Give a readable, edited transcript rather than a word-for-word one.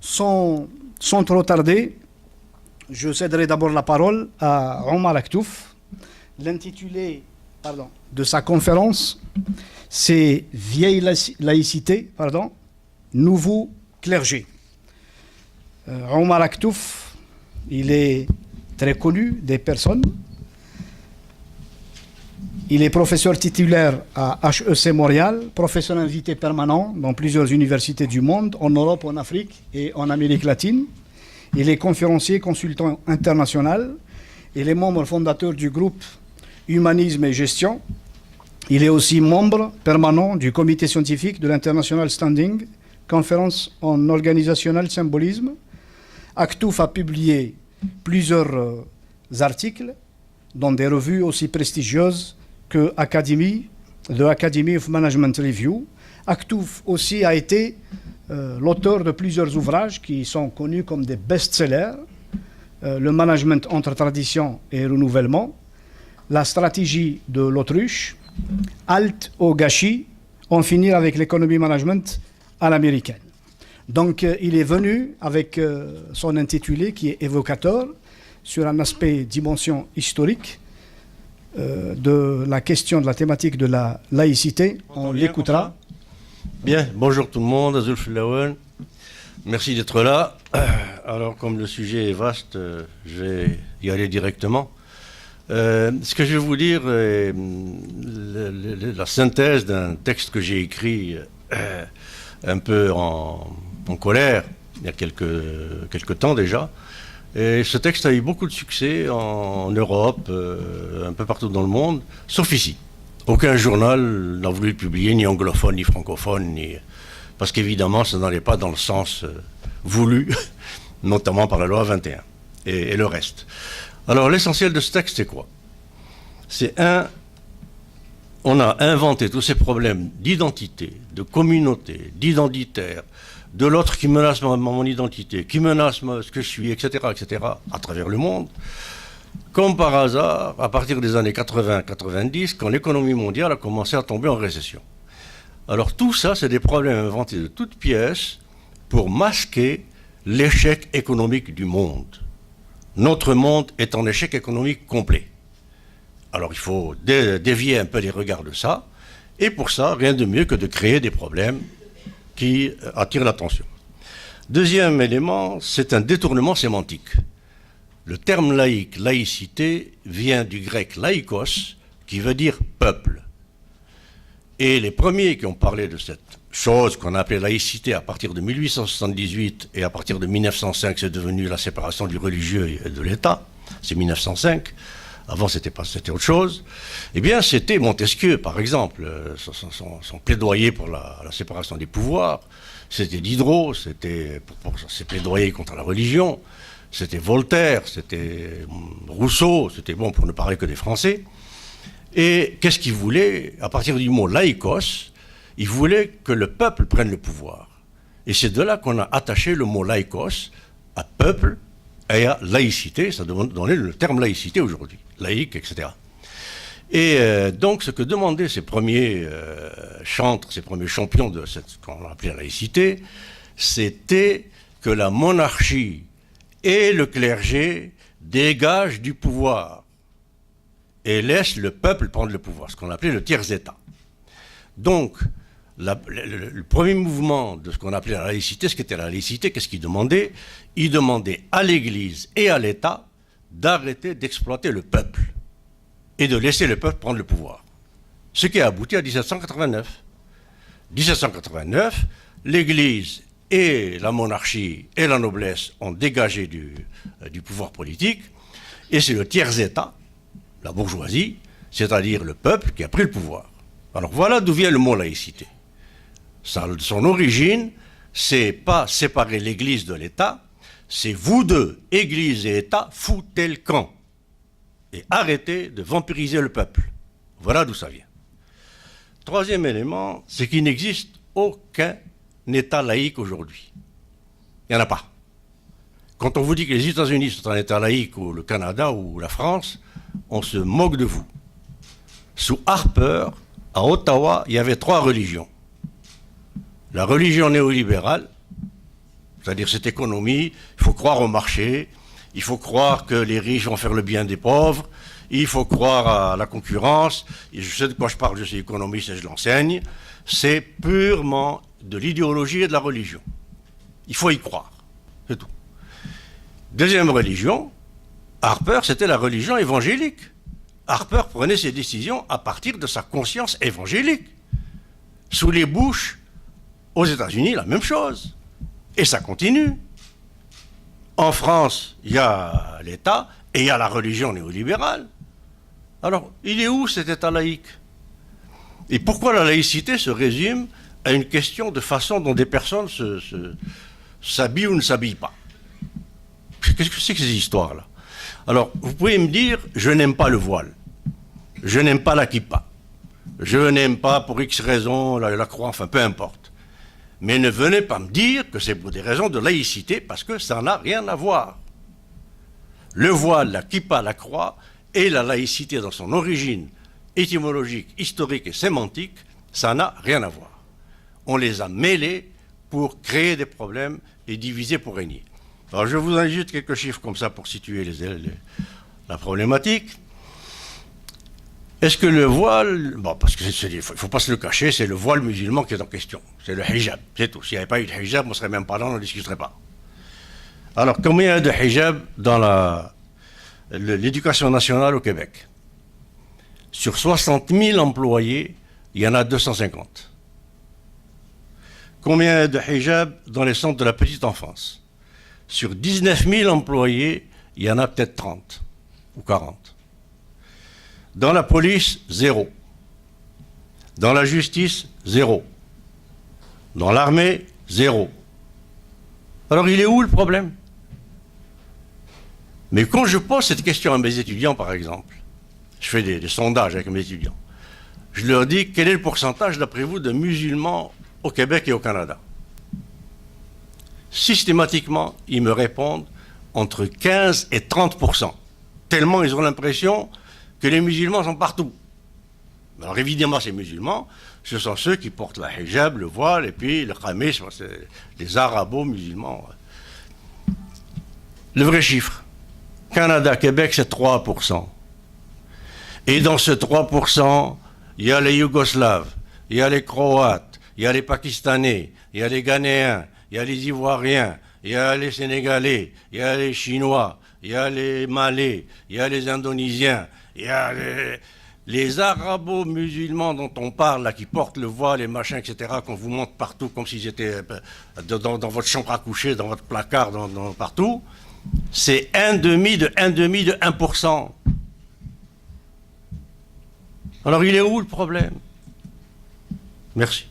sans trop tarder, je céderai d'abord la parole à Omar Aktouf. L'intitulé de sa conférence, c'est Vieille laïcité, nouveau clergé. Omar Aktouf, il est très connu des personnes. Il est professeur titulaire à HEC Montréal, professeur invité permanent dans plusieurs universités du monde, en Europe, en Afrique et en Amérique latine. Il est conférencier, consultant international. Il est membre fondateur du groupe Humanisme et Gestion. Il est aussi membre permanent du comité scientifique de l'International Standing Conference on Organizational Symbolism. Aktouf a publié plusieurs articles dans des revues aussi prestigieuses que The Academy of Management Review. Aktouf aussi a été l'auteur de plusieurs ouvrages qui sont connus comme des best-sellers. Le management entre tradition et renouvellement, la stratégie de l'autruche, Halte au gâchis, en finir avec l'économie management à l'américaine. Donc il est venu avec son intitulé qui est évocateur sur un aspect dimension historique de la question de la thématique de la laïcité. On l'écoutera. Bien, bonjour tout le monde, Azul Filawan. Merci d'être là. Alors, comme le sujet est vaste, je vais y aller directement. Ce que je vais vous dire est la synthèse d'un texte que j'ai écrit un peu en colère, il y a quelques temps déjà. Et ce texte a eu beaucoup de succès en Europe, un peu partout dans le monde, sauf ici. Aucun journal n'a voulu le publier, ni anglophone, ni francophone, parce qu'évidemment, ça n'allait pas dans le sens voulu, notamment par la loi 21 et le reste. Alors, l'essentiel de ce texte, c'est quoi? C'est on a inventé tous ces problèmes d'identité, de communauté, d'identitaire, de l'autre qui menace mon identité, qui menace ce que je suis, etc., à travers le monde, comme par hasard, à partir des années 80-90, quand l'économie mondiale a commencé à tomber en récession. Alors tout ça, c'est des problèmes inventés de toutes pièces pour masquer l'échec économique du monde. Notre monde est en échec économique complet. Alors il faut dévier un peu les regards de ça, et pour ça, rien de mieux que de créer des problèmes qui attirent l'attention. Deuxième élément, c'est un détournement sémantique. Le terme laïque, laïcité, vient du grec laikos, qui veut dire peuple. Et les premiers qui ont parlé de cette chose qu'on appelait laïcité à partir de 1878 et à partir de 1905, c'est devenu la séparation du religieux et de l'État, c'est 1905, avant c'était autre chose, eh bien c'était Montesquieu par exemple, son plaidoyer pour la séparation des pouvoirs, c'était Diderot, c'était pour ses plaidoyers contre la religion, c'était Voltaire, c'était Rousseau, c'était bon pour ne parler que des Français. Et qu'est-ce qu'il voulait? À partir du mot laïkos, il voulait que le peuple prenne le pouvoir. Et c'est de là qu'on a attaché le mot laïkos à peuple et à laïcité, ça donnait le terme laïcité aujourd'hui, laïque, etc. Et donc ce que demandaient ces premiers chantres, ces premiers champions de ce qu'on appelait la laïcité, c'était que la monarchie et le clergé dégagent du pouvoir et laissent le peuple prendre le pouvoir, ce qu'on appelait le tiers-État. Donc, le premier mouvement de ce qu'on appelait la laïcité, ce qu'était la laïcité, qu'est-ce qu'il demandait? Il demandait à l'Église et à l'État d'arrêter d'exploiter le peuple et de laisser le peuple prendre le pouvoir. Ce qui a abouti à 1789. 1789, l'Église et la monarchie et la noblesse ont dégagé du pouvoir politique, et c'est le tiers-État, la bourgeoisie, c'est-à-dire le peuple, qui a pris le pouvoir. Alors voilà d'où vient le mot laïcité. Son origine, c'est pas séparer l'Église de l'État, c'est vous deux, Église et État, foutez le camp et arrêtez de vampiriser le peuple. Voilà d'où ça vient. Troisième élément, c'est qu'il n'existe aucun État laïque aujourd'hui. Il n'y en a pas. Quand on vous dit que les États-Unis sont un État laïque, ou le Canada, ou la France, on se moque de vous. Sous Harper, à Ottawa, il y avait 3 religions. La religion néolibérale, C'est-à-dire cette économie, il faut croire au marché, il faut croire que les riches vont faire le bien des pauvres, il faut croire à la concurrence. Et je sais de quoi je parle, je suis économiste et je l'enseigne. C'est purement de l'idéologie et de la religion. Il faut y croire, c'est tout. Deuxième religion, Harper, c'était la religion évangélique. Harper prenait ses décisions à partir de sa conscience évangélique. Sous les Bush, aux États-Unis, la même chose. Et ça continue. En France, il y a l'État et il y a la religion néolibérale. Alors, il est où cet État laïque? Et pourquoi la laïcité se résume à une question de façon dont des personnes s'habillent ou ne s'habillent pas? Qu'est-ce que c'est que ces histoires-là? Alors, vous pouvez me dire, je n'aime pas le voile. Je n'aime pas la kippa. Je n'aime pas pour X raisons la croix, enfin peu importe. Mais ne venez pas me dire que c'est pour des raisons de laïcité, parce que ça n'a rien à voir. Le voile, la kippa, la croix, et la laïcité dans son origine étymologique, historique et sémantique, ça n'a rien à voir. On les a mêlés pour créer des problèmes et diviser pour régner. Alors je vous ajoute quelques chiffres comme ça pour situer la problématique. Est-ce que le voile, bon, parce qu'il ne faut pas se le cacher, c'est le voile musulman qui est en question. C'est le hijab, c'est tout. S'il n'y avait pas eu de hijab, on ne serait même pas là, on ne discuterait pas. Alors, combien il y a de hijab dans l'éducation nationale au Québec? Sur 60 000 employés, il y en a 250. Combien il y a de hijab dans les centres de la petite enfance? Sur 19 000 employés, il y en a peut-être 30 ou 40. Dans la police, 0. Dans la justice, 0. Dans l'armée, 0. Alors il est où le problème? Mais quand je pose cette question à mes étudiants, par exemple, je fais des sondages avec mes étudiants, je leur dis quel est le pourcentage, d'après vous, de musulmans au Québec et au Canada? Systématiquement, ils me répondent entre 15 et 30%. Tellement ils ont l'impression que les musulmans sont partout. Alors évidemment, ces musulmans, ce sont ceux qui portent la hijab, le voile, et puis le khamis, c'est les arabo-musulmans. Le vrai chiffre, Canada, Québec, c'est 3%. Et dans ce 3%, il y a les Yougoslaves, il y a les Croates, il y a les Pakistanais, il y a les Ghanéens, il y a les Ivoiriens, il y a les Sénégalais, il y a les Chinois, il y a les Malais, il y a les Indonésiens, il y a les arabo-musulmans dont on parle, là, qui portent le voile, les machins, etc., qu'on vous montre partout comme s'ils étaient dans votre chambre à coucher, dans votre placard, partout. C'est 1,5 de 1%. Alors il est où le problème? Merci.